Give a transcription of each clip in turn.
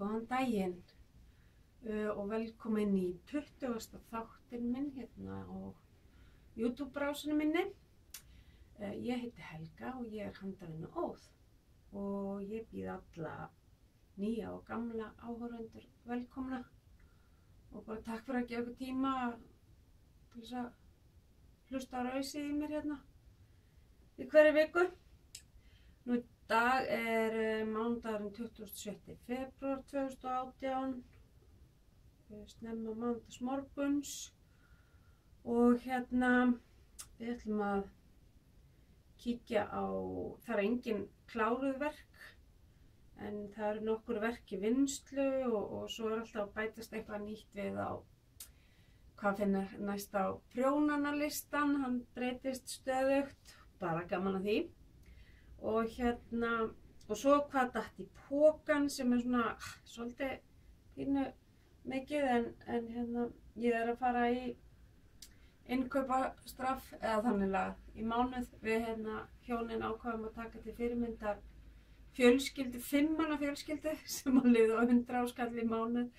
Góðan daginn og velkomin í 20. þáttinn minn hérna á YouTube-brásinu minni. Ég heiti Helga og ég er handavinnu Óð og ég býð alla nýja og gamla áhorfendur velkomna og bara takk fyrir að gefa ykkur tíma til þess að hlusta á rausið í mér hérna í hverju viku. Nú í dag er mánudagurinn 27. febrúar 2018, snemma mánudagsmorguns og hérna við ætlum að kíkja á, það er engin kláruð verk en það eru nokkur verk í vinnslu og svo er alltaf að bætast eitthvað nýtt við á hvað finnur næst á prjónanalistan, hann breytist stöðugt, bara gaman að því. Og hérna, og svo hvað datt í pokan sem er svona svolítið pínu mikið en hérna ég er að fara í innkaupastraff eða þannig að í mánuð við hérna hjónin ákváðum að taka til fyrirmyndar fjölskyldu, 5 manna fjölskyldu sem að liða á 100 áskall í mánuð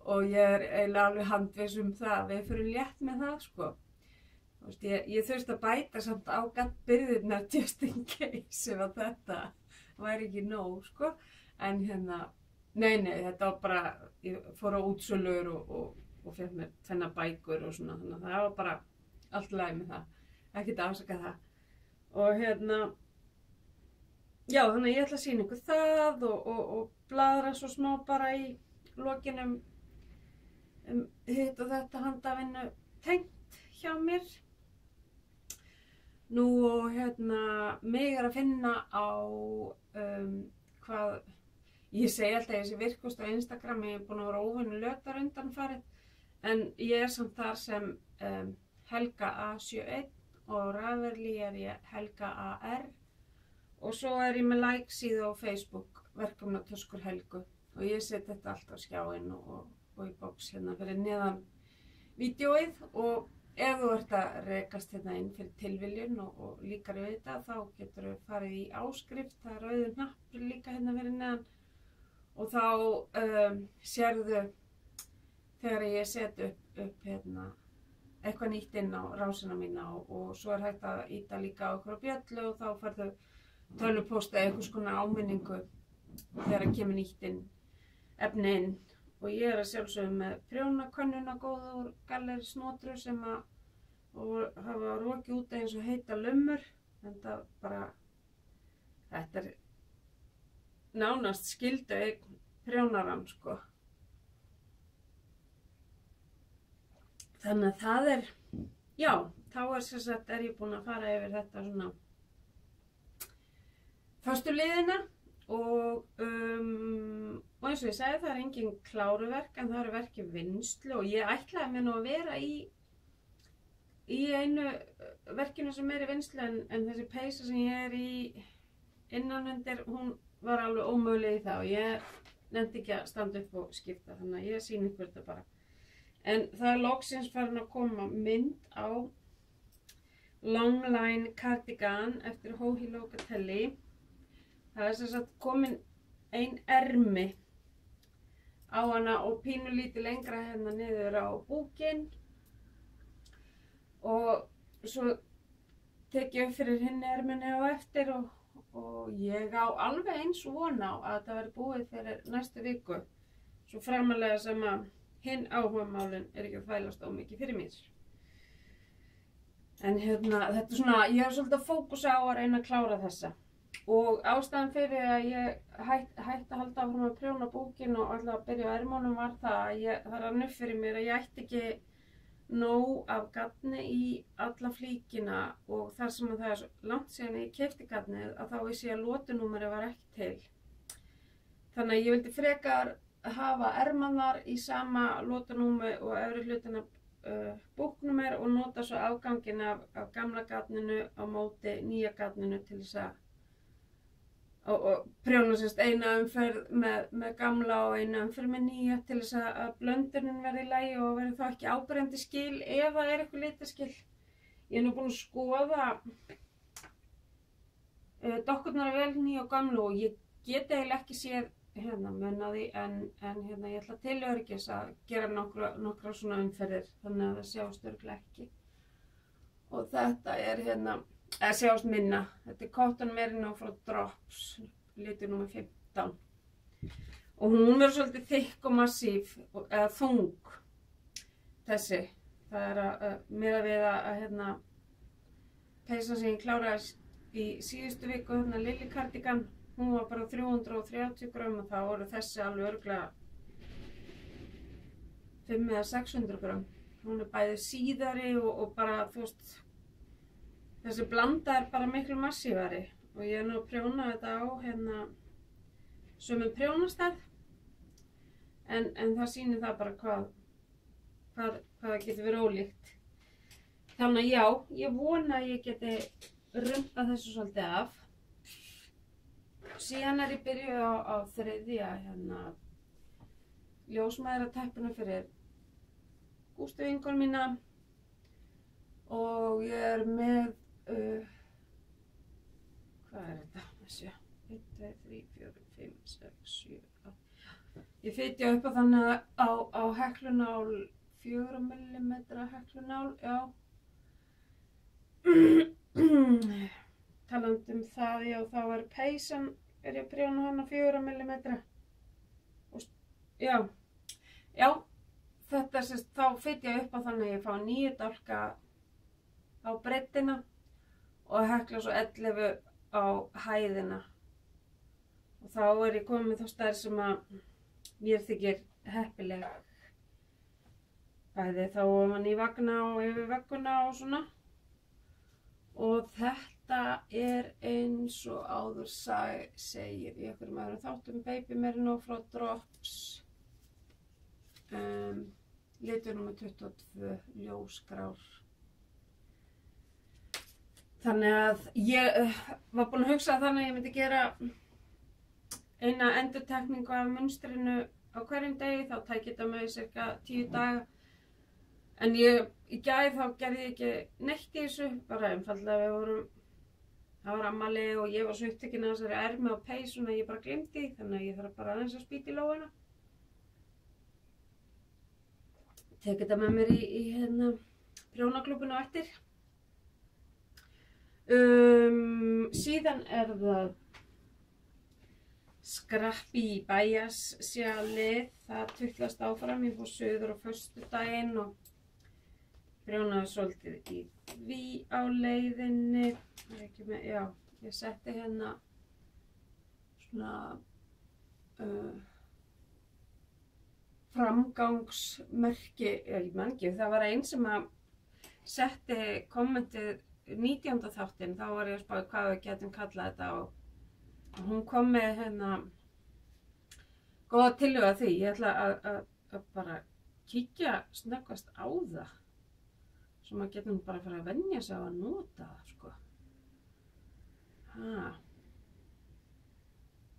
og ég er eiginlega alveg handviss það, við fyrir létt með það sko. Ég þurfti að bæta samt á gattbyrðirnar just in case ef að þetta væri ekki nóg sko. En hérna, nei, þetta var bara, ég fór á útsölur og fékk mér tvenna bækur og svona, þannig að það var bara allt í lagi með það, ekkert að afsaka það. Og hérna, já, þannig að ég ætla að sýna ykkur það og blaðra svo smá bara í lokinum hitt og þetta handavinnu tengt hjá mér. Nú og hérna, mig er að finna á hvað, ég segi alltaf þessi virkust á Instagram, ég er búin að vera óvenju lötar undanfarið, en ég er samt þar sem Helga A71 og Ravelli er ég Helga AR og svo er ég með like síðu á Facebook, verkefnatöskur Helgu og ég set þetta alltaf á skjáinn og í box hérna fyrir neðan vídeóið og ef þú ert að rekast hérna inn fyrir tilviljun og líkar við þetta þá getur þú farið í áskrift, það er rauður hnappur líka hérna fyrir neðan og þá sérðu þegar ég set upp hérna eitthvað nýtt inn á rásina mína og svo er hægt að íta líka á okkur á bjöllu og þá færðu tölvupósta einhvers konar áminningu þegar það kemur nýtt inn efni inn. Og ég er að sjálfsögðu með prjónakönnuna góða úr Galleri Snotru sem að hafa rokið út eins og heita lummur. Þetta bara, þetta er nánast skyldu eign prjónaran sko. Þannig að það er, já, þá er sem sagt er ég búin að fara yfir þetta svona föstu liðina. Og eins og ég segi það er engin kláruverk en það eru verki vinnslu og ég ætlaði mér nú að vera í einu verkinu sem er í vinnslu en þessi peysa sem ég er í innanundir hún var alveg ómöguleg í það og ég nefndi ekki að standa upp og skipta þannig að ég sýni ykkur þetta bara. En það er loksins farin að koma mynd á Longline Cardigan eftir Joji Locatelli. Það er sem sagt komin ein ermi á hana og pínu lítið lengra hérna niður á búkinn og svo tek ég upp fyrir hinn erminni á eftir og ég á alveg eins von á að þetta verði búið fyrir næstu viku svo framalega sem að hinn áhugamálin er ekki að þvælast á mikið fyrir mér. En hérna, þetta er svona, ég hef svolítið að fókusa á að reyna að klára þessa. Og ástæðan fyrir að ég hætti að halda áfram að prjóna búkinn og ætla að byrja á ermunum var það að það rann upp fyrir mér að ég ætti ekki nóg af gatni í alla flíkina og þar sem það er svo langt síðan ég keypti gatnið að þá vissi ég að lotunúmerið var ekki til. Þannig að ég vildi frekar hafa ermarnar í sama lotunúmer og efri hlutina búknúmer og nota svo afganginn af gamla gatninu á móti nýja gatninu til þess að og prjóna sérst eina umferð með gamla og eina umferð með nýja til þess að blöndunin verði í lagi og verði þá ekki áberandi skil ef það er eitthvað litaskil. Ég er nú búin að skoða dokkurnar vel nýja og gamla og ég get eiginlega ekki séð munaði en ég ætla til öryggis að gera nokkra svona umferðir þannig að það sjást örugglega ekki. Og þetta eða sjást minna, þetta Cotton Merino frá Drops, litur númer 15. Og hún verður svolítið þykk og massív, eða þung, þessi. Það að miðað við að peysan sem ég kláraði í síðustu viku, Lily Cardigan, hún var bara 330 grömm og þá voru þessi alveg örugglega 500 eða 600 grömm. Hún bæði síðari og bara, þú veist, þessi blanda bara miklu massífari og ég nú að prjóna þetta á sömu prjónastærð en það sýnir það bara hvað það getur verið ólíkt. Þannig að já, ég vona að ég geti rumpað þessu svolítið af. Síðan ég byrjuð á þriðja ljósmæðrateppinu fyrir Gústu vinkonu mína og ég með hvað þetta? 1, 2, 3, 4, 5, 6, 7, 8. Ég fitja upp á þannig á heklunál 4 mm heklunál, já. Talandi það, já, þá var peysan, ég að prjóna hana 4 mm. Og, já, þetta þá fitja upp á þannig að ég fá 9 dálka á breiddina og hekla svo 11 á hæðina. Og þá ég komin með þá stærð sem að mér þykir heppileg. Bæði þá ofan í vagna og yfir vegguna og svona. Og þetta eins og áður segir í einhverjum öðrum þáttum Baby Merino frá Drops. Litur númer 22, ljósgrár. Þannig að ég var búin að hugsa þannig að ég myndi gera eina endurtekningu af munstrinu á hverjum degi, þá tæki þetta með cirka 10 daga. En í gær þá gerði ég ekki neitt í þessu, bara einfaldlega það var afmæli og ég var svo upptekin af þessari ermi og peysun að ég bara gleymdi, þannig að ég þarf bara aðeins að spýta í lófana. Tek þetta með mér í prjónaklúbbinu á eftir. Síðan það Scrappy Bias sjalið, það tutlast áfram, ég fór suður á föstudaginn og prjónaði svolítið í því á leiðinni. Ég setti svona framgangsmerki, ég man ekki, það var einn sem að setti kommentið 19. þáttinn, þá var ég að spá hvað við getum kallað þetta og hún kom með góða tillögu að því. Ég ætla að bara kíkja snöggvast á það svo maður getur bara að fara að venja sig á að nota það, sko.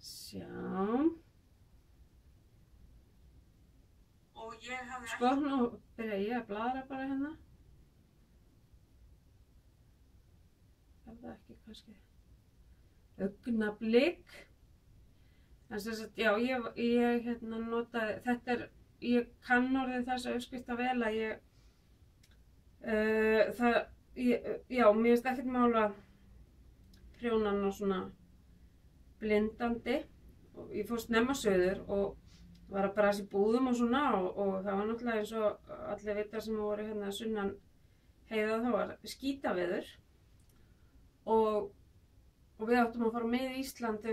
Sjá. Sko, nú byrja ég að bladra bara hérna. Er það ekki kannski augnablik? En sem sagt, já, ég notaði, þetta ég kann orðið þessa uppskrifta vel að já, mér finnst ekkert mál að prjóna hana svona blindandi. Og ég fór snemma suður og var að brasa í búðum og svona og það var náttúrulega eins og allir vita sem voru sunnan heiða, þá var skítaveður og við áttum að fara með Ísland í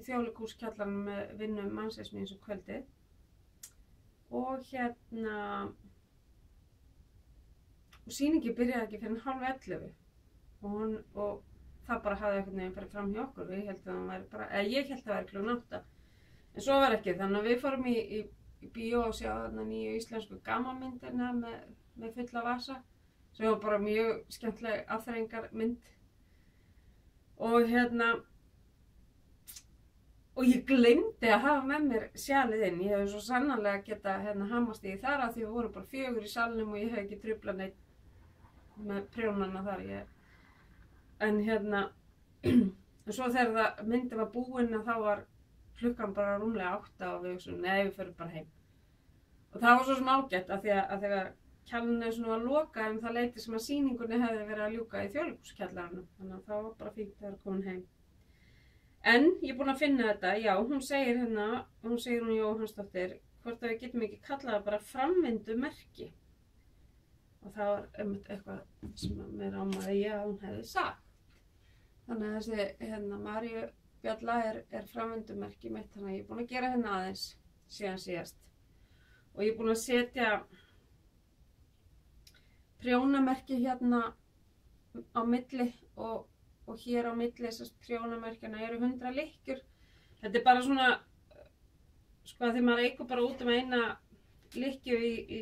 Þjóðleikhúskjallaranum með vinnu mannsins míns um kvöldið og og sýningi byrjaði ekki fyrir 10:30 og það bara hafði einhvern veginn farið fram hjá okkur. Ég held að það væri bara, ég held að það væri klukkan 8. En svo var ekki, þannig að við fórum í bíó og sjá þarna nýju íslensku gamanmyndina með fulla vasa sem var bara mjög skemmtileg afþreyingarmynd. Og ég gleymdi að hafa með mér sjalið inn. Ég hefði svo sannarlega geta hamast í þar af því við vorum bara 4 í salnum og ég hef ekki truflað neitt með prjónana þar. En svo þegar myndin var búin þá var klukkan bara rúmlega 8 og við hugsaum, nei, við förum bara heim. Og það var svo sem ágætt af því að þegar kjallarinn svona var lokað það leyti sem að sýningunni hefði verið að ljúka í Þjóðleikhúskjallaranum. Þannig að það var bara fínt að vera komin heim. En ég er búin að finna þetta, já, hún segir hún Jóhannsdóttir, hvort að við getum ekki kallað það bara framvindumerki. Og það var eitthvað sem mér ámaði að hún hefði sagt. Þannig að þessi Maríu bjalla er framvindumerki mitt, þannig að ég er búin að gera aðeins síðan síðast. Og ég er búin að setja prjónamerki á milli og hér á milli þessast prjónamerkjana eru 100 lykkjur. Þetta er bara svona, sko, þegar maður eykur bara út eina lykkju í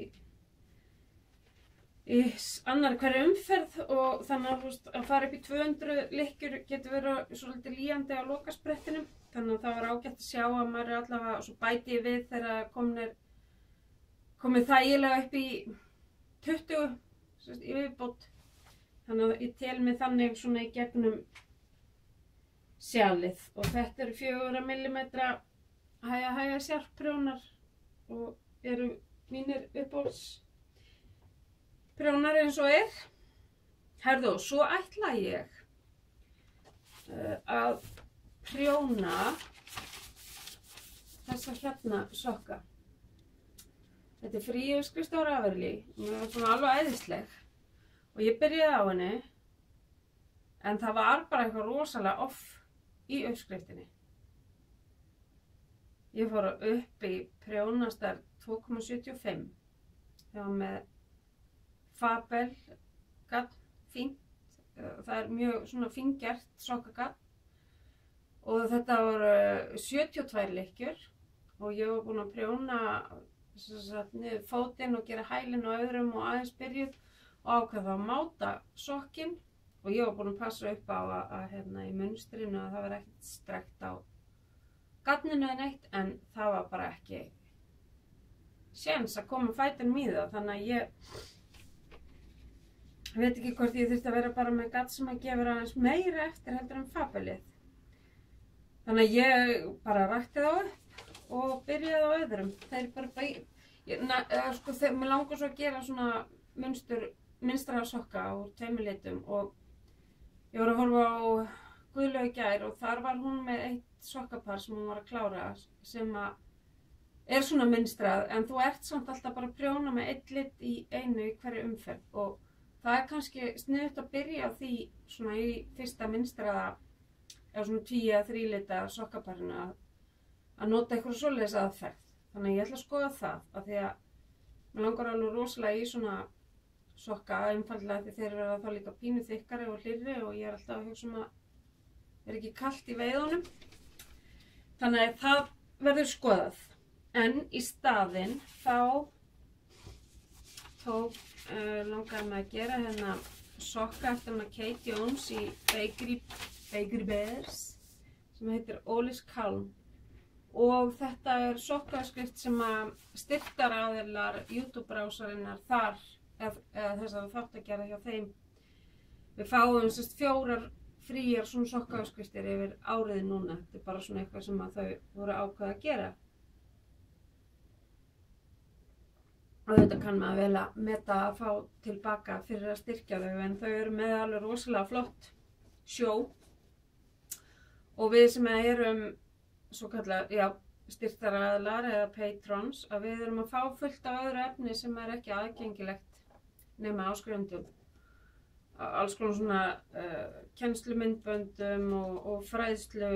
annar hverju umferð og þannig að fara upp í 200 lykkjur getur verið svolítið líjandi á lokasprettinum. Þannig að það var ágætt að sjá að maður er allavega, og svo bæti ég við þegar komið þægilega upp í 20 í viðbót. Þannig að ég tel mig þannig svona í gegnum sjalið. Og þetta eru 4 mm hæga sjarprjónar og eru mínir uppáhalds prjónar eins og er. Herðu, svo ætla ég að prjóna þessa sokka. Þetta er fríuppskrift á Ravelli. Hún er svona alveg æðisleg. Og ég byrjaði á henni, en það var bara eitthvað rosalega off í uppskriftinni. Ég fór upp í prjónastar 2,75. Það var með Fabel garn, fínt. Það er mjög svona fíngert sokkagarn. Og þetta voru 72 lykkjur og ég var búin að prjóna niður fótinn og gera hælinn og öðrum og aðeins byrjuð og ákvað að máta sokkinn og ég var búin að passa upp á að í munstrinu að það var ekkert strekt á garninu en eitt, en það var bara ekki séns að koma fætinum í það, þannig að ég veit ekki hvort ég þurfti að vera bara með garn sem að gefur aðeins meira eftir heldur en Fabelið. Þannig að ég bara rakti þá upp og byrjaði á öðrum. Þeir bara sko, mér langar svo að gera svona mynstraða sokka úr 2 litum og ég var að horfa á Guðlaugu í gær og þar var hún með eitt sokkapar sem hún var að klára sem að er svona mynstrað, en þú ert samt alltaf bara að prjóna með 1 lit í einu í hverju umferð og það er kannski sniðugt að byrja á því svona í fyrsta mynstraða eða svona 2 eða 3 lita sokkaparinu að nota eitthvað svoleiðis aðferð. Þannig að ég ætla að skoða það af því að mér langar alveg rosalega í svona sokka einfaldlega því þeir verða þá líka pínu þykkari og hlýrri og ég er alltaf að hugsa að er ekki kalt í veiðunum. Þannig að það verður skoðað. En í staðinn þá langaði mig að gera sokka eftir Kate Jones í Bakery Bears sem heitir Ólis Calm og þetta er sokkaskrift sem að styrktaraðilar YouTube-brásarinnar þar eða þessar þáttagerða hjá þeim við fáum 4 fríar svona sokkaskriftir yfir árið núna. Þetta er bara svona eitthvað sem að þau voru ákvað að gera. Og þetta kann maður vel að meta að fá tilbaka fyrir að styrkja þau, en þau eru með alveg rosalega flott sjó. Og við sem erum svo kallað, styrktaraðilar eða patrons, að við erum að fá fullt af öðru efni sem er ekki aðgengilegt nema áskrifendum. Alls konar svona kennslumyndböndum og fræðslu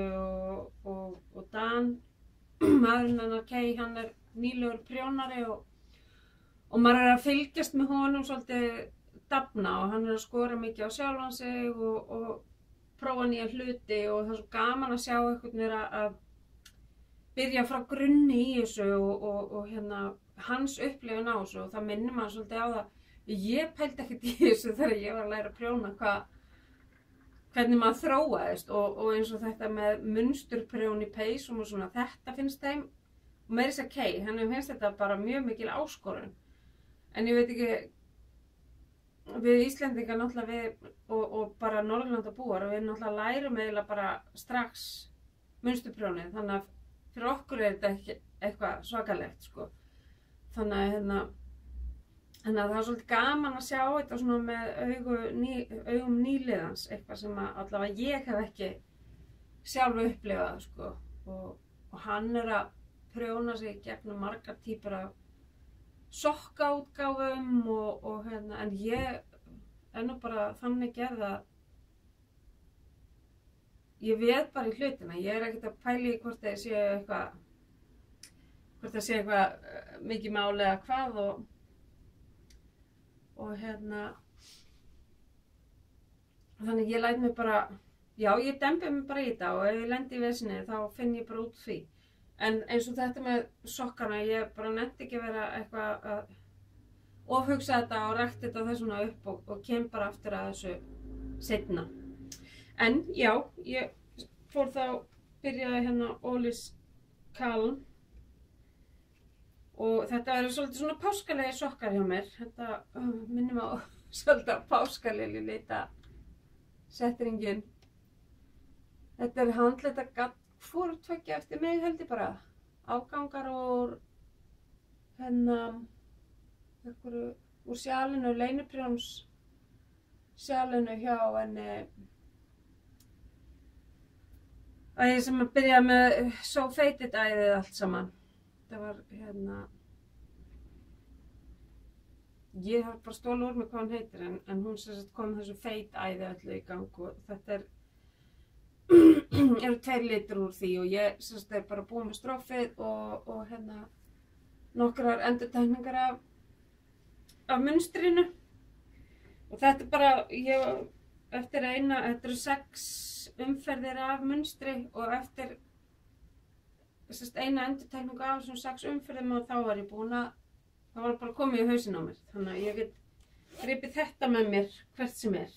og Dan, maðurinn hennar Kay, hann er nýlegur prjónari og maður er að fylgjast með honum svolítið dafna og hann er að skora mikið á sjálfan sig og prófa nýja hluti og það er svo gaman að sjá einhvern veginn að byrja frá grunni í þessu og hans upplifun á þessu og það minnir maður svolítið á það. Ég pældi ekkert í þessu þegar ég var að læra að prjóna hvernig maður þróaðist og eins og þetta með munsturprjón í peysum og svona, þetta finnst þeim og meira þess að Kay, henni finnst þetta bara mjög mikil áskorun. En ég veit ekki, við Íslendingar náttúrulega og bara Norðurlandabúar, við náttúrulega lærum eiginlega bara strax munsturprjónið, þannig að fyrir okkur þetta ekki eitthvað svakalegt, sko. Þannig að það er svolítið gaman að sjá þetta svona með augum nýliðans, eitthvað sem að allavega ég hef ekki sjálf upplifað, sko. Og hann að prjóna sig gegnum margar típur af sokkaútgáfum en ég er nú bara þannig gerð að ég veit bara í hlutina. Ég er ekkert að pæla í hvort það sé eitthvað mikið máli eða hvað þannig ég læt mig bara, já, ég dembi mig bara í þetta og ef ég lendi í vesinni þá finn ég bara út því. En eins og þetta með sokkana, ég bara nefndi ekki að vera eitthvað að ofhugsa þetta og rækta þetta þessuna upp og kem bara aftur að þessu seinna. En já, ég fór þá, byrjaði hérna Ólis Kalm og þetta eru svolítið svona páskalegi sokkar hjá mér. Þetta minnir mig á svolítið á páskalegi lita setringin. Þetta er handleita gatt fór tveggja eftir mig held ég bara. Afgangar úr úr sjalinu, leyniprjóns sjalinu hjá henni æði sem að byrja með So Faded æðið allt saman. Það var ég har bara stólið úr mig hvað hann heitir en hún sem sagt kom þessu fade æði öllu í gang og þetta eru 2 litur úr því og ég sem sagt er bara búin með strófið og nokkrar endurtekningar af munstrinu og þetta er bara þetta eru 6 umferðir af munstri og eftir eina endurtekningu af þessum 6 umferðum og þá var ég búin að það var bara komið í hausinn á mér þannig að ég get gripið þetta með mér hvert sem er.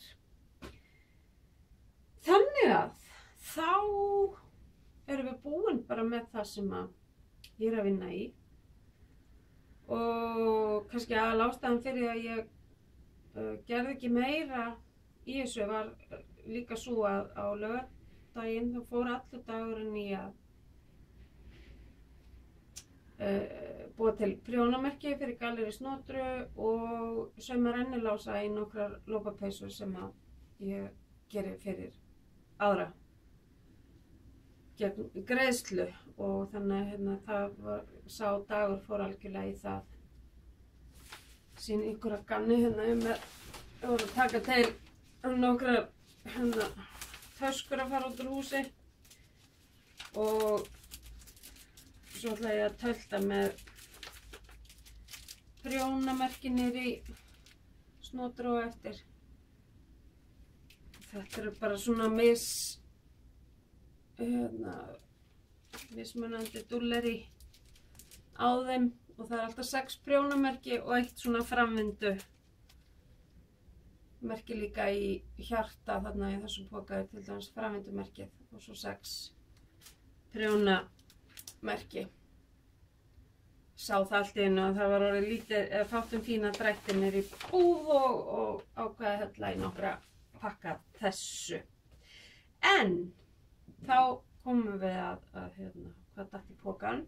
Þannig að þá erum við búin bara með það sem að ég er að vinna í og kannski aðalástæðan fyrir að ég gerði ekki meira í þessu var líka svo að á laugardaginn þá fór allur dagurinn í að búa til prjónamerki fyrir Gallerí Snotru og sauma rennilása í nokkrar lópapeysur sem að ég geri fyrir aðra gegn greiðslu og þannig sá dagur fór algjörlega í það sín ykkur að ganni ég voru að taka til nokkrar töskur að fara út úr húsi og svo ætla ég að tölta með prjónamerki niður í Snotru og eftir. Þetta eru bara svona mismunandi dúlleri á þeim og það er alltaf 6 prjónamerki og 1 svona framvindu merki líka í hjarta þarna í þessum poka til dæmis framvindumerkið og svo 6 prjónamerki. Sá það allt í einu að það var orðið lítið fátt fína drætti niður í búð og ákveði hella í nokkra pakka þessu. En þá komum við að hvað datt í pokan.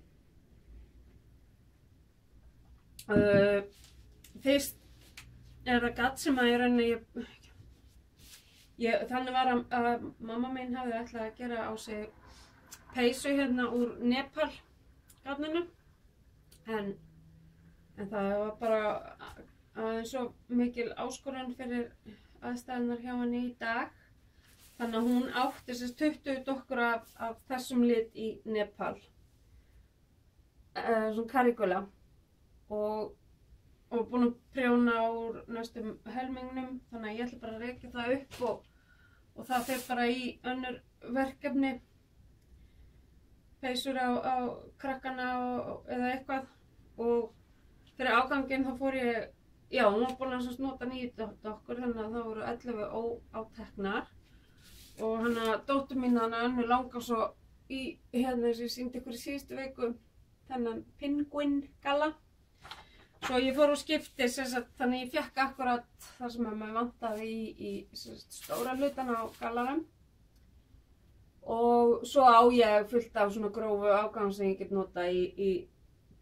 Fyrst er það gatt sem að í rauninni þannig var að mamma mín hafði ætlað að gera á sig peysu úr Nepal garninu en það var bara aðeins svo mikil áskorun fyrir aðstæðunar hjá henni í dag þannig að hún átti 20 dokkur af þessum lit í Nepal svona karikula og búin að prjóna úr næstum helmingnum þannig að ég ætla bara að rekja það upp og það fer bara í önnur verkefni peysur á krakkana eða eitthvað og fyrir áganginn þá fór ég hún var búin að nota 9 dokkur þannig að það voru 11 óáteknar og dóttur mín Önnu langar svo í sem ég sýndi ykkur í síðustu viku þennan Penguin galla svo ég fór og skipti þannig ég fékk akkurat það sem maður vantaði í stóra hlutan á gallanum Og svo á ég fullt af svona grófu afgang sem ég get nota í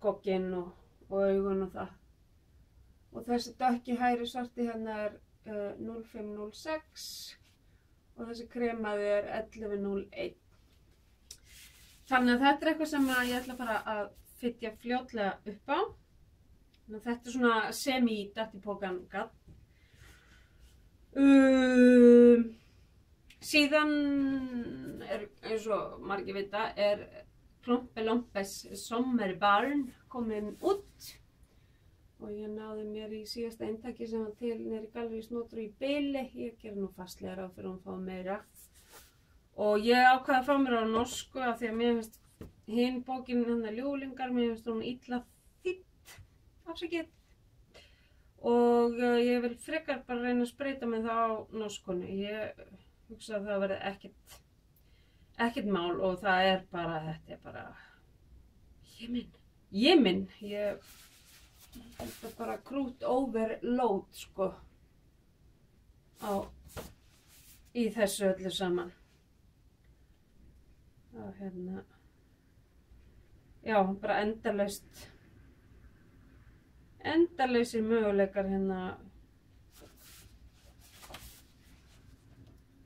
gogginn og augun og það. Og þessi dökki hægri svarti hérna er 0506 og þessi kremaði er 1101. Þannig að þetta er eitthvað sem ég ætla að fara að fytja fljótlega upp á. Þannig að þetta er svona semi-datt í pokan gatt. Síðan er, eins og margir vita, er Klompe Lompes Sommerbarn komin út. Og ég náði mér í síðasta eintaki sem var til nýri Gallerís Notru í bili. Ég gerði nú fastlega ráð fyrir að hún fá meira. Og ég ákvaði að fá mér á norsku af því að mér finnst hinn bókin hennar Ljúflingar, mér finnst hún illa þýdd, afsakið. Og ég vil frekar bara reyna að spreyta mig það á norskunni. Ég hugsa að það verði ekkert mál og það er bara, þetta er bara Jemen. Ég held að bara krút overload sko í þessu öllu saman. Og hérna, já, bara endalausir möguleikar hérna,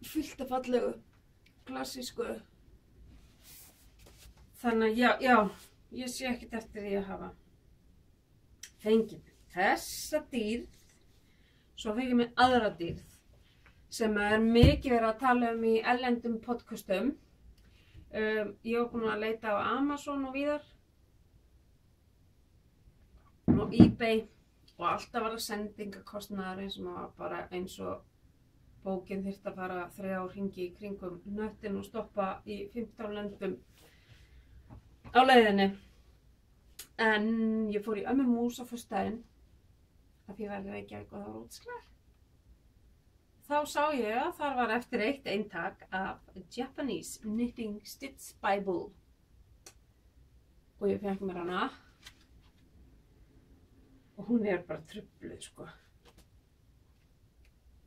fullt af fallegu, klassísku. Þannig að já, ég sé ekkert eftir því að hafa fengið þessa dýrð, svo fengið mér aðra dýrð sem er mikið verið að tala um í erlendum podcastum. Ég var búin að leita á Amazon og víðar og eBay og alltaf var það sendingakostnaður sem var bara eins og bókin þyrfti að fara 3 hringi í kringum hnöttin og stoppa í 15 löndum á leiðinni. En ég fór í Ömmu Mús á föstudaginn af því ég var í Reykjavík og það var útsklæð. Þá sá ég að þar var eftir eitt eintak af Japanese Knitting Stitch Bible og ég fekk mér hana og hún er bara trufluð sko.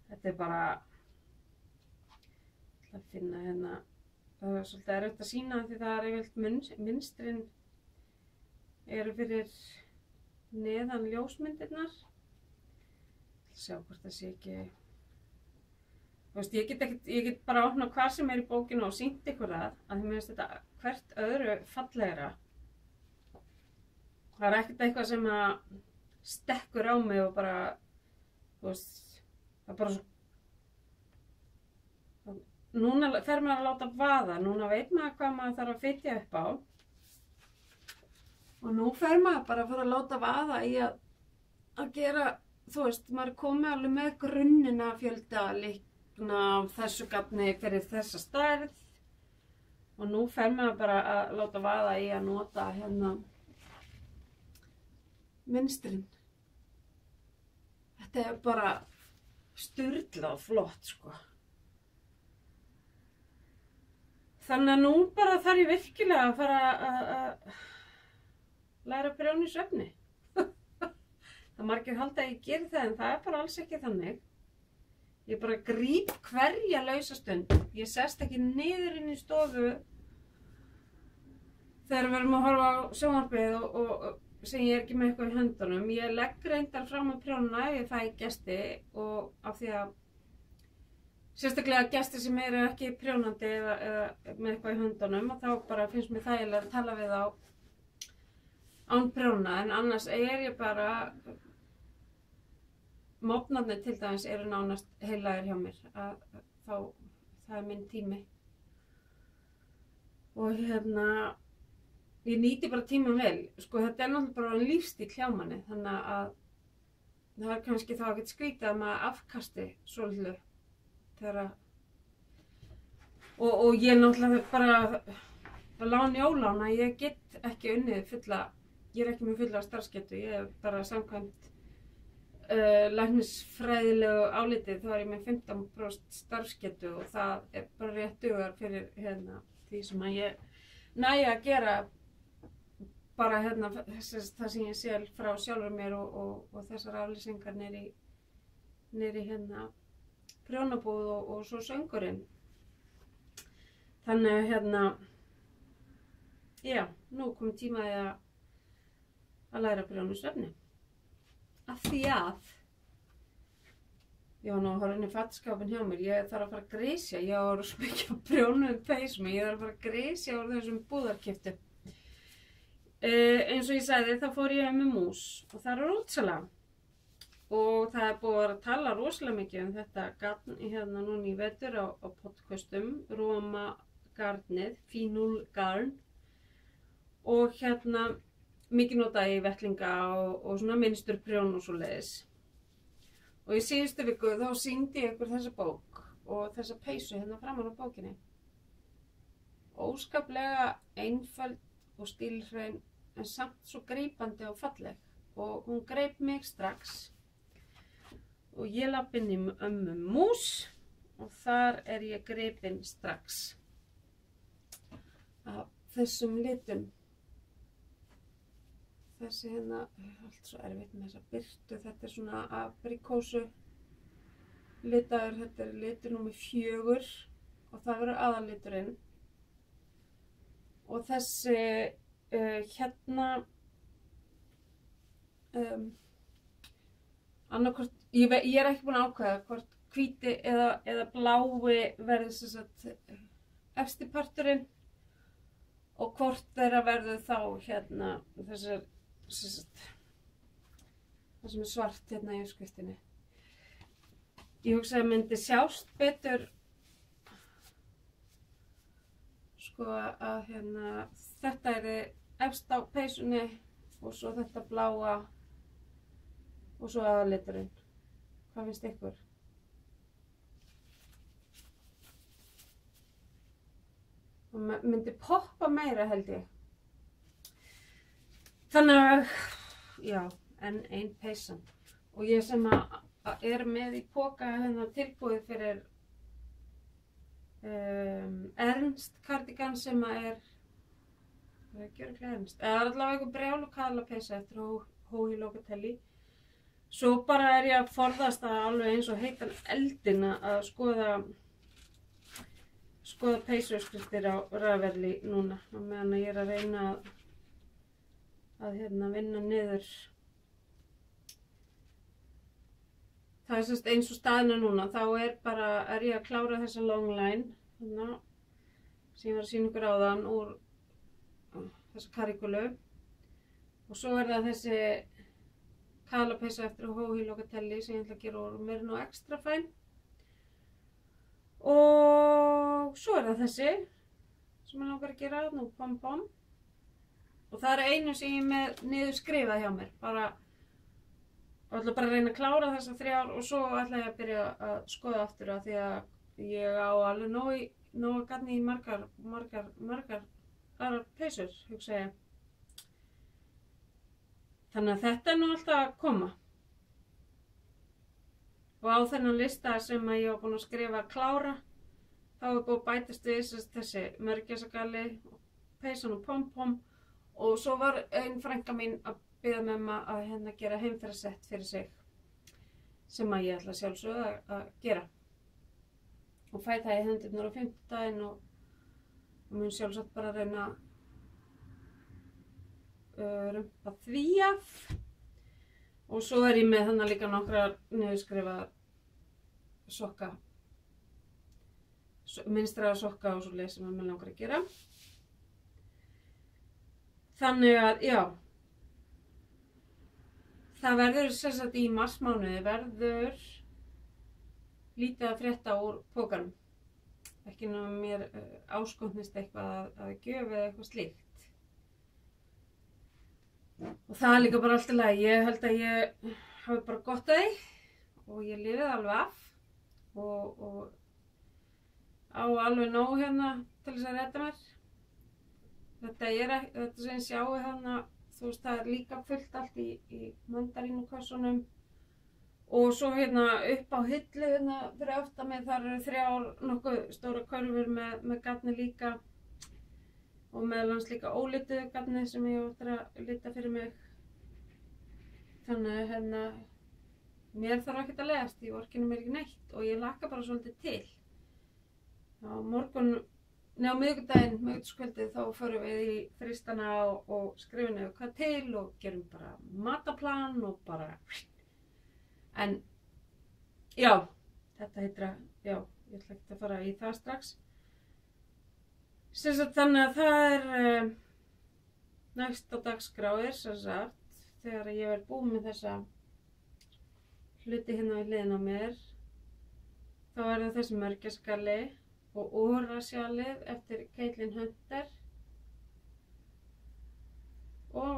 Þetta er bara, ég ætla að finna hérna, það er svolítið erfitt að sýna því það er yfirleitt mynstrin eru fyrir neðan ljósmyndirnar. Sjá hvort það sé ekki. Þú veist, ég get bara opnað hvað sem er í bókinu og sýnt ykkur að mér finnst þetta hvert öðru fallegra. Það er ekkert eitthvað sem að stekkur á mig og bara, þú veist, það er bara svo. Núna fer maður að láta vaða, núna veit maður hvað maður þarf að fytja upp á. Og nú fer maður bara að fara að láta vaða í að gera, þú veist, maður er komið alveg með grunnina fjölda af þessu gafni fyrir þessa stærð og nú fer maður bara að láta vaða í að nota hérna mynstrin. Þetta er bara sturlað flott sko. Þannig að nú bara þarf ég virkilega að fara að læra að prjóna í svefni. Það margir halda að ég geri það en það er bara alls ekki þannig. Ég bara gríp hverja lausa stund. Ég sest ekki niður inn í stofu þegar við erum að horfa á sjónvarpið og sem ég er ekki með eitthvað í höndunum. Ég legg reyndar fram að prjóna ef ég fæ gesti og af því að sérstaklega gestir sem eru ekki prjónandi eða með eitthvað í höndunum og þá bara finnst mér þægilega að tala við á án prjóna en annars er ég bara Mótnarnir til dæmis eru nánast heilagir hjá mér, það er minn tími. Og hérna, ég nýti bara tímann vel. Sko þetta er náttúrulega bara lífstíll hjá manni, þannig að það er kannski þá ekkert skrítið að maður afkasti svolítið þegar og ég náttúrulega bara láni ólána, ég get ekki unnið fulla, ég er ekki með fulla starfsgetu, ég er bara samkvæmt læknisfræðilegu álitið þá er ég með 15% starfsgetu og það er bara rétt dugar fyrir hérna, því sem að ég nægi að gera bara hérna, það sem ég sel frá sjálfur mér og þessar aflýsingar niðri hérna prjónabúð og svo söngurinn. Þannig að já, nú kom tíma að læra prjónusefni. Af því að ég var nú að horfa inn í fattskápinn hjá mér, ég þarf að fara að grisja, ég var svo mikið að prjóna peysum, ég þarf að fara að grisja úr þessum búðarkeyptu. Eins og ég sagði, þá fór ég með mús og það er útsala. Og það er búið að tala rosalega mikið um þetta garn núna í vetur á podcastum, Roma garnið, Fínúl garn. Og mikið notað í vettlinga og svona minnstur prjón og svoleiðis. Og í síðustu viku þá sýndi ég ykkur þessa bók og þessa peysu framan á bókinni. Óskaplega einföld og stílhrein en samt svo grípandi og falleg. Og hún greip mig strax. Og ég lapp inn í ömmu mús og þar er ég gripin strax af þessum litum. Þessi allt svo erfitt með þessa birtu, þetta er svona aprikósu litaður, þetta er litur númer 4 og það verður aðalliturinn. Og þessi annarkvort, ég er ekki búin að ákveða hvort hvíti eða blái verður sem sagt efsti parturinn og hvort þeirra verður þá þessar það sem er svart í uppskriftinni. Ég hugsa að myndi sjást betur sko að þetta er efst á peysunni og svo þetta bláa og svo aðalliturinn. Hvað finnst ykkur? Og myndi poppa meira held ég. Þannig að, já, enn ein peysan. Og ég sem að er með í poka tilbúið fyrir Ernst cardigan sem að það er ekki örugglega Ernst. Það er allavega einhver brjálu kaðlapeysa eftir Hói Locatelli. Svo bara er ég að forðast að alveg eins og heitan eldin að skoða peysuuppskriftir á Ravelli núna. Á meðan ég er að reyna að vinna niður. Það er semst eins og staðina núna, þá er ég að klára þessa long line sem ég var að sýna ykkur áðan úr þessa karikulu. Og svo er það þessi kaðlapeysa eftir Hói Locatelli sem ég ætla að gera úr Merino Extra Fine. Og svo er það þessi sem ég langar að gera nú Pom Pom. Og það er einu sem ég er með niður skrifað hjá mér. Ég ætla bara að reyna að klára þessar 3 og svo ætla ég að byrja að skoða aftur af því að ég á alveg nóg garni í margar aðrar peysur, hugsa ég. Þannig að þetta er nú alltaf að koma. Og á þennan lista sem að ég var búin að skrifa að klára, þá er búin að bætast við þessi mörgæsagalli, peysan og Pom Pom og svo var ein frænka mín að biðja mig að gera heimferðarsett fyrir sig sem að ég ætla sjálfsögðu að gera. Og fæ það í hendurnar á 5. og mun sjálfsagt bara reyna rumpa því af. Og svo er ég með líka nokkra niðurskrifaðar sokka, mynstraðar sokka og svoleiðis sem mig langar að gera. Þannig að, já, það verður sem sagt í marsmánuði verður lítið að frétta úr pókanum. Ekki nema mér áskotnist eitthvað að gjöf eða eitthvað slíkt. Og það er líka bara allt í lagi. Ég held að ég hafi bara gott að því og ég lifið alveg af og á alveg nóg til þess að redda mér. Þetta sem ég sjáu þú veist, það er líka fullt allt í mandarínukassunum og svo upp á hillu fyrir aftan mig þar eru 3 nokkuð stóra körfur með garni líka og meðal annars líka ólituðu garni sem ég áttur að lita fyrir mig. Þannig mér þarf ekkert að leiðast, ég orkinu mér ekki neitt og ég hlakka bara svolítið til. Á morgun á miðvikudagskvöldið þá förum við í fristana og skrifum niður hvað til og gerum bara mataplan og bara, en já, þetta heitir að, já, ég ætla ekki að fara í það strax. Sem sagt, þannig að það er næst á dagskrá sem sagt, þegar ég verð búin með þessa hluti hérna við hliðina á mér, þá er það þessi mörgæskalli og órasjalið eftir Caitlin Hunter. Og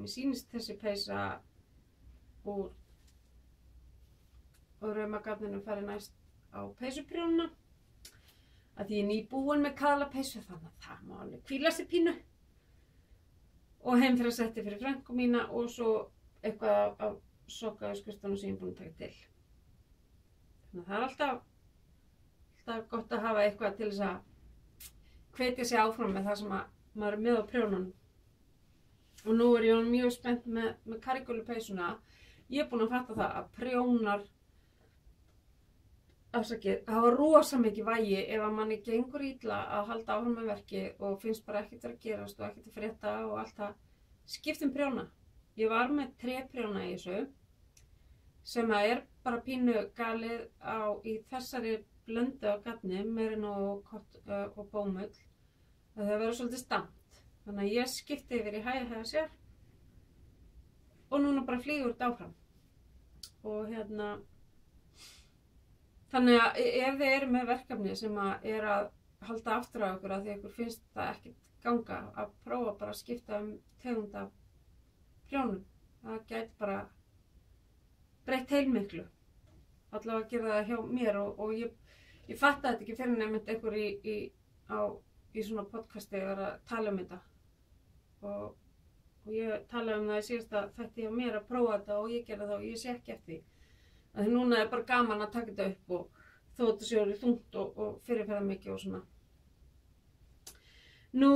mér sýnist þessi peysa úr raumagarðinu farið næst á peysuprjónuna. Að því ég er nýbúin með kaðlapeysu, þannig að það má alveg hvíla sig pínu. Og heimferðarsetti fyrir frænku mína og svo eitthvað af sokkaöskustunum sem ég er búin að taka til. Þannig að það er alltaf gott að hafa eitthvað til þess að hvetja sig áfram með það sem maður er með á prjónunum. Og nú er ég mjög spennt með karikulupeysuna. Ég er búin að fatta það að prjónar hafa rosa mikið vægi ef að manni gengur illa að halda áfram með verki og finnst bara ekkert að gerast og ekkert að frétta og allt það. Skipt prijóna. Ég var með tréprjóna í þessu sem að er bara pínu galið í þessari blöndu á gatni, merin og bómull. Það verður svolítið stamt. Þannig að ég skipti yfir í hægja sér og núna bara flýgur þetta áfram. Og þannig að ef þið eru með verkefni sem er að halda aftur á ykkur að því ykkur finnst það ekkert ganga, að prófa bara að skipta tegund af prjónum. Það gæti bara breytt heilmiklu. Allavega að gera það hjá mér og ég fattaði þetta ekki fyrir nefnt einhver í svona podcasti að tala um þetta. Og ég talaði um það í síðasta þætti hjá mér að prófa þetta og ég gera það og ég sé ekki eftir því. Því núna er bara gaman að taka þetta upp og þó þetta sé orðið þungt og fyrirferða mikið og svona. Nú,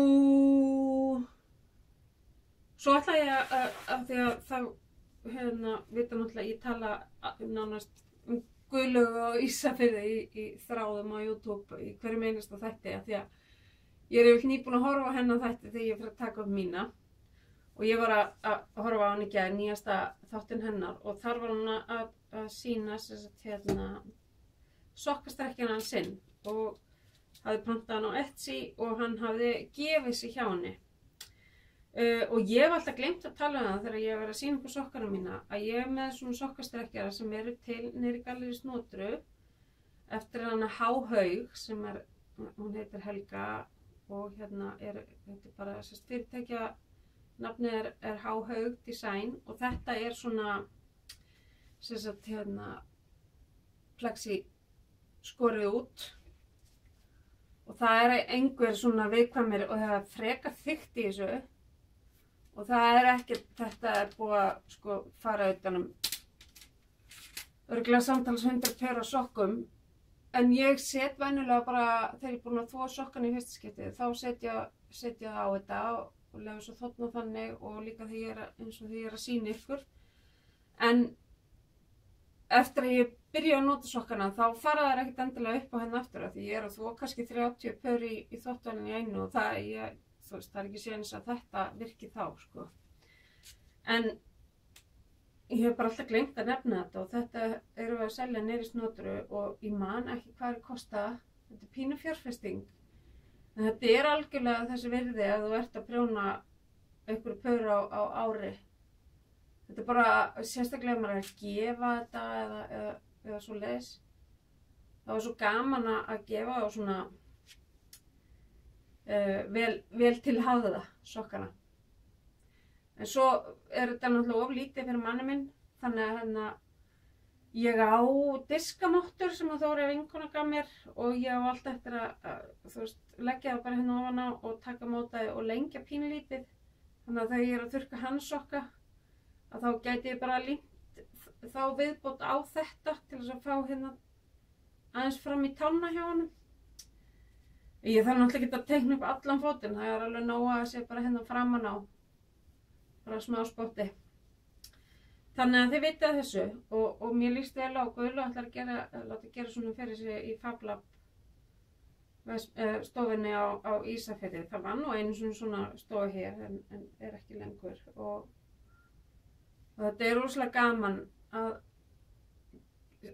svo ætla ég að því að það, vita náttúrulega, ég tala nánast Guðlaugu og Ísafirði í þráðum á YouTube í hverjum einasta þætti af því að ég er nýbúin að horfa á hennar þætti þegar ég fyrir að taka upp mína. Og ég var að horfa á hann í gær, nýjasta þáttinn hennar og þar var hann að sýna sokkastrekkjana sinn og hafði pantað hann á Etsy og hann hafði gefið sig hjá henni. Og ég hef alltaf gleymt að tala um það þegar ég var að sýna ykkur sokkana mína að ég er með svona sokkastrekkjara sem eru til niður í Gallerí Snotru eftir hana Háhaug sem hún heitir Helga og þetta er bara fyrirtækja. Nafnið er Háhaug Design og þetta er svona plexi skorið út og það er einhver svona viðkvæmir og það er frekar þykkt í þessu og það er ekkert, þetta er búið að fara utanum örugglega samtals 100 pör af sokkum en ég set venjulega bara þegar ég er búin að þvo sokkan í fyrsta skiptið þá setja það á þetta og lefa svo þóttna þannig og líka eins og því ég er að sýna ykkur. En eftir að ég byrja að nota sokkana þá fara þær ekkert endilega upp á henni aftur af því ég er að þvo kannski 30 pör í þvottavélinni í einu og það er ekki séns að þetta virki þá En ég hef bara alltaf gleymt að nefna þetta og þetta erum við að selja niður í Snotru og ég man ekki hvað kosta. Þetta er pínu fjárfesting. En þetta er algjörlega þessi virði að þú ert að prjóna einhverju pör á ári. Þetta er bara sérstaklega maður að gefa þetta eða svo leis. Það var svo gaman að gefa og svona vel til hafða sokkana. En svo er þetta náttúrulega of lítið fyrir manni minn, þannig að ég á diskamottur sem að Þóra vinkona gaf mér og ég á allt eftir að leggja það bara hérna ofan á og taka mótaði og lengja pínlítið. Þannig að þegar ég er að þurrka hans sokka að þá gæti ég bara límt þá viðbót á þetta til þess að fá hérna aðeins fram í tánna hjá honum. Ég þarf náttúrulega ekki að teikna upp allan fótinn, það er alveg nóg að sé bara hérna framan á, bara smá spotti. Þannig að þið vitið þessu og mér líst vel á Guðlaug ætlar að láta gera svona fyrir sig í Fab Lab stofinni á Ísafirði. Það var nú einu svona stofa hér en ekki lengur og þetta rosalega gaman að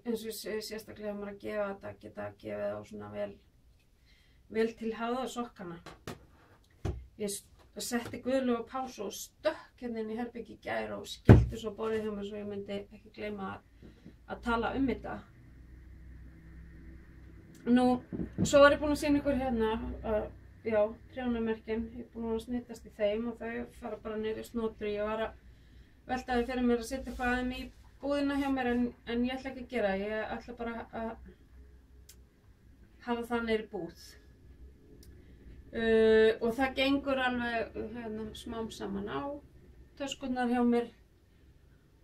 eins og ég segi sérstaklega maður að gefa þetta, geta gefið á svona vel til hafa sokkana. Ég setti Guðlaugu á pásu og stökk hérna inn í herbergi í gær og skellti svo borðið hjá mér svo ég myndi ekki gleyma að tala þetta. Nú, svo var ég búin að sýna ykkur hérna, trjánamerkin, ég er búin að snitast í þeim og þau fara bara niður í snotru. Ég var að velta því fyrir mér að setja eitthvað aðeim í búðina hjá mér en ég ætla ekki að gera, ég ætla bara að hafa það niður í búð. Og það gengur alveg hérna, smám saman á töskurnar hjá mér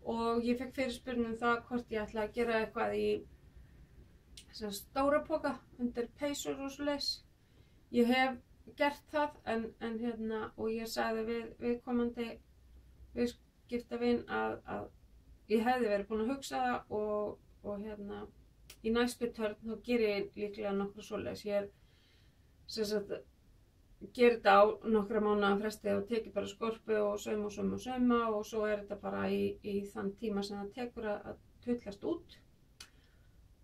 og ég fekk fyrirspurn það hvort ég ætla að gera eitthvað í stóra poka undir peysur og svoleiðis. Ég hef gert það en hérna og ég sagði við viðkomandi viðskiptavin að ég hefði verið búin að hugsa það og hérna í næstu törn þá ger ég líklega nokkra svoleiðis. Ég ger þetta á nokkra mánaða fresti og teki bara skorpu og sauma og svo þetta bara í þann tíma sem það tekur að tullast út.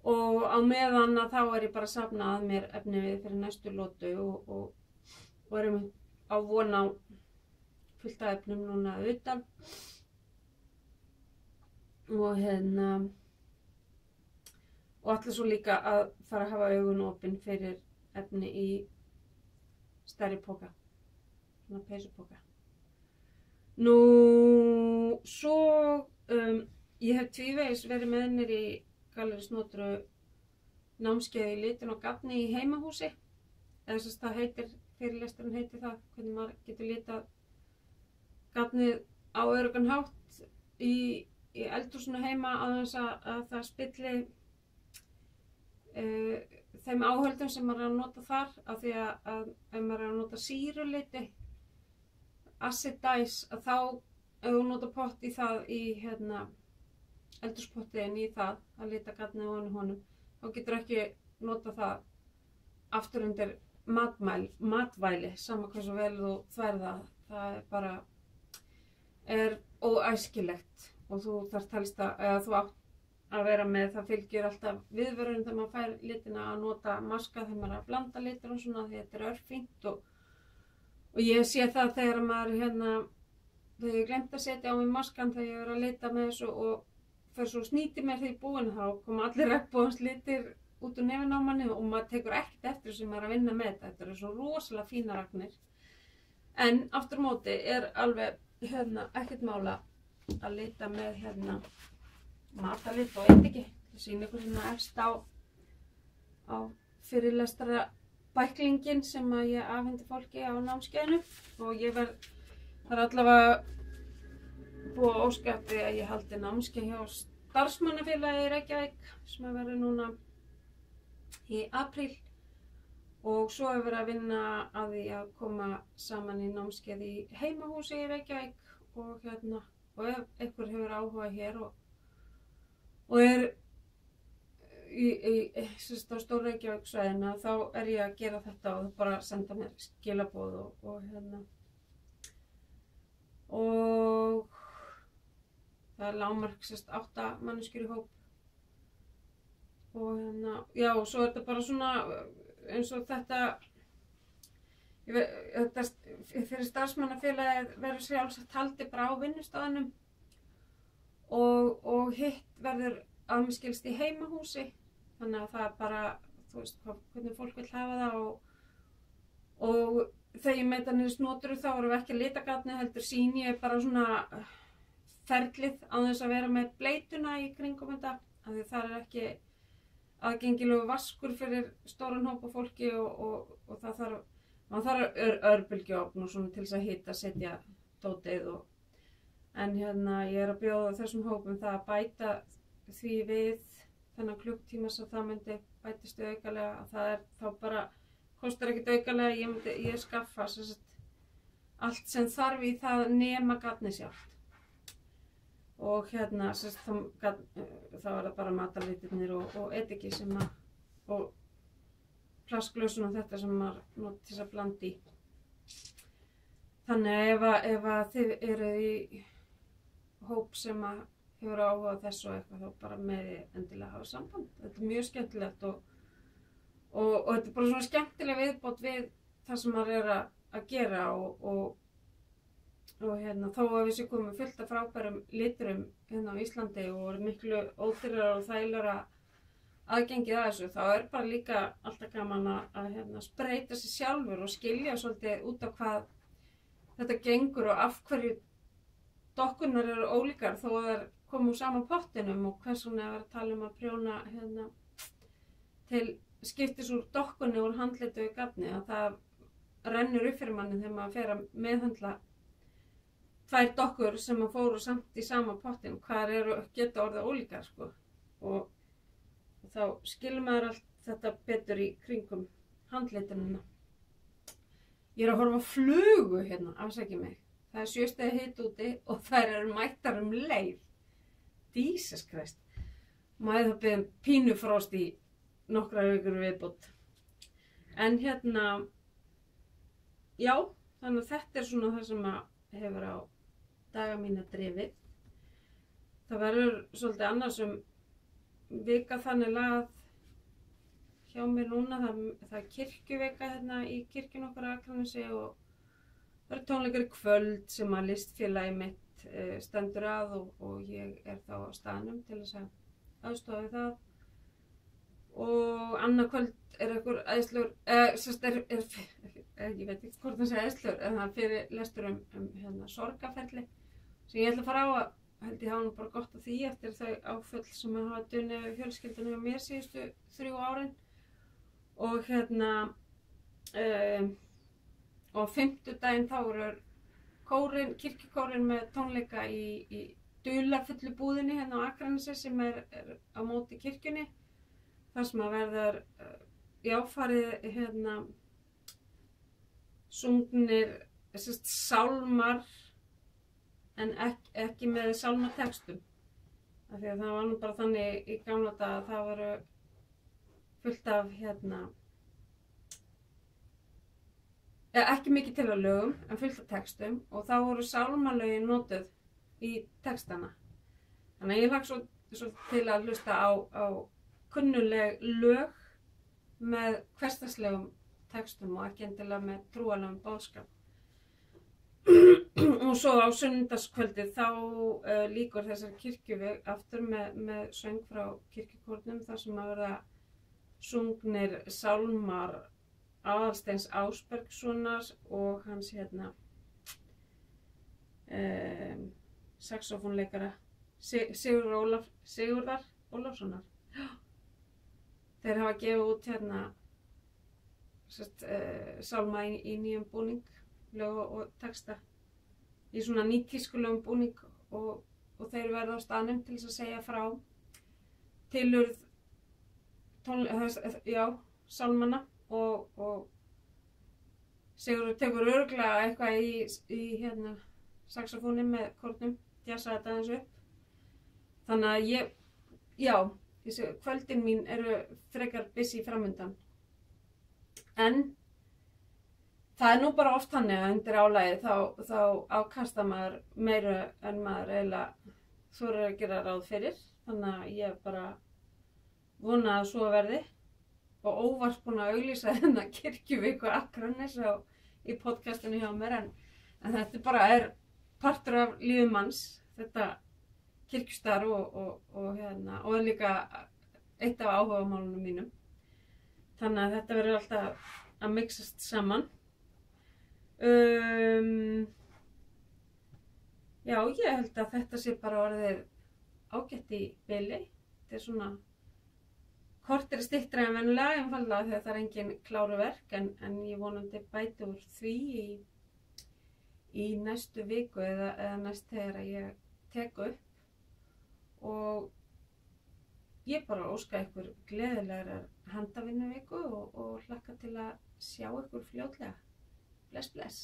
Og á meðan að þá ég bara að safna að mér efni við fyrir næstu lotu og erum á von á fullt af efnum núna utan. Og hérna og ætla svo líka að fara að hafa augun opin fyrir efni í stærri poka, svona peysupoka. Nú, svo ég hef tvívegis verið með niður í Galleri Snotru námskeið í litin og gafni í heimahúsi. Eða þess að það heitir, fyrirlesturinn heitir það, hvernig maður getur litað gafnið á öruggan hátt í eldhúsinu heima á þess að það spilli þeim áhöldum sem maður að nota þar af því að ef maður að nota sýruliti, acid dyes, að þá ef þú nota pott í það í hérna eldhúspottiðin í það að lita gatnið ofan í honum, þá getur ekki nota það aftur undir matvæli, sama hversu vel þú þverða, það bara óæskilegt. Og þú þarft helst að þú átt að vera með, það fylgir alltaf viðvörun þegar maður fær litina að nota maska þegar maður er að blanda litur og svona því þetta örfínt og ég sé það þegar maður þegar ég glemt að setja á mig maskan þegar ég að lita með þessu og fer svo snýti mér því búin þá koma allir regnbogans litir út úr nefinn á manni og maður tekur ekkert eftir sem maður að vinna með þetta er svo rosalega fínar agnir en aftur móti alveg ekkert mála að lita með matalit og ediki. Ég sýni ykkur svona efst á fyrirlestara bæklingin sem að ég afhendi fólki á námskeiðinu og ég það allavega búið að óska eftir að ég haldi námskeið hjá starfsmannafélagi í Reykjavík sem að verður núna í apríl og svo verið að vinna að því að koma saman í námskeið í heimahúsi í Reykjavík og ef einhver hefur áhuga hér og á stóra Reykjavík-svæðina þá ég að gera þetta og bara senda mér skilaboð og það lágmark 8 manneskjur í hóp og já, svo þetta bara svona eins og þetta fyrir starfsmannafélagið verður sjálfsagt haldið bara á vinnustaðnum og hitt verður að mér skilst í heimahúsi þannig að það bara, þú veist hvernig fólk vill hafa það og þegar ég meita niður Snotru þá erum við ekki að lita gatnið heldur sýni ég bara svona ferlið á þess að vera með bleituna í kringum þetta af því það ekki aðgengilegu vaskur fyrir stóran hópa fólki og það maður þarf örbylgjuofn og svona til þess að hita setja dótið en ég að bjóða þessum hópum það að bæta því við þennan klukktíma sem það myndi bætist aukalega að það þá bara kostar ekkert aukalega ég skaffa allt sem þarf í það nema gatnið sjálft og þá það bara matalitirnir og ediki sem og plastglösun og þetta sem maður nota til að blanda í. Þannig ef að þið eru í hóp sem að hefur áhuga á þessu og eitthvað, þá bara með þið endilega hafa samband. Þetta er mjög skemmtilegt og þetta er bara svona skemmtileg viðbót við það sem maður er að gera og hérna, þó að við séum komið fullt af frábærum liturum hérna á Íslandi og eru miklu ódýrara og þægilegra aðgengið að þessu, þá er bara líka alltaf gaman að hérna, spreyta sig sjálfur og skilja svolítið út á hvað þetta gengur og af hverju dokkurnar eru ólíkar þó að þær koma úr sama pottinum og hvers vegna er að tala að prjóna hérna, til skiptis úr dokkunni úr handliti og gafni, að það rennur upp fyrir manni þegar maður fer að meðhandla tvær dokkur sem að fóru samt í sama pottin, hvað geta orðið ólíkar sko. og þá skilur maður allt þetta betur í kringum handlitinuna. Ég er að horfa á flugu hérna, afsækja mig. Það er 7 stiga hiti úti og þær eru mættar leið. Jesus Christ. Maður það beðum pínufrost í nokkrar vikur viðbót. En hérna, já, þannig að þetta er svona það sem að hefur á daga mína drifið. Það verður svolítið annars vika þannig lagað hjá mér núna. Það er kirkjuvika hérna í kirkjun okkar á Akranesi og það eru tónleikar í kvöld sem að listfélagi mitt stendur að og ég er þá á staðnum til þess að aðstoða við það. Og annað kvöld er einhver æðislegur, ég veit ekki hvort það sé æðislegur, en það fyrir lestur hérna, sorgarferli sem ég ætla að fara á að held ég hafa nú bara gott af því eftir þau áföll sem að hafa dunnið við fjölskyldunum hjá mér síðustu 3 árin. Og hérna, og 5. þá eru kirkjukórinn með tónleika í dularfullu búðinni hérna á Akranesi sem er á móti kirkjunni. Þar sem að verður farið hérna sungnir sálmar en ekki með sálmatextum. Af því að það var nú bara þannig í gamla daga að það voru fullt af hérna ekki mikið til að lögum en fullt af textum og þá voru sálmalögin notuð í textana. Þannig að ég hlakka svo til að hlusta á kunnuleg lög með hversdagslegum textum og ekki endilega með trúarlegum boðskap. Og svo á sunnudagskvöldið þá lýkur þessar kirkjuvik aftur með söng frá kirkjukórnum þar sem að verða sungnir sálmar Aðalsteins Ásbergssonar og hans hérna saxofónleikara Sigurðar Ólafssonar. Þeir hafa gefið út hérna sálma í nýjum búning, lög og texta í svona nýtískulegum búning og þeir verða á staðnum til þess að segja frá tilurð sálmanna og Sigurður tekur örugglega eitthvað í hérna saxofóni með kórnum, djassa þetta aðeins upp. Þannig að kvöldin mín eru frekar busy framundan. En það er nú bara oft þannig að undir álagið þá ákasta maður meiru en maður eiginlega þorir að gera ráð fyrir. Þannig að ég bara vona að svo verði og óvart búin að auglýsa þennan kirkjuviku Akranes í podcastinu hjá mér en þetta bara er partur af lífi manns, þetta kirkjustarf og líka eitt af áhugamálunum mínum. Þannig að þetta verður alltaf að mixast saman. Já, ég held að þetta sé bara orðið ágætt í bili. Þetta er svona korteri styttra en venjulega, einfaldlega þegar það er engin kláru verk en ég vonandi bæti úr því í næstu viku eða næst þegar ég tek upp og ég bara óska ykkur gleðilegar handavinnuviku og hlakka til að sjá ykkur fljótlega. Bless, bless.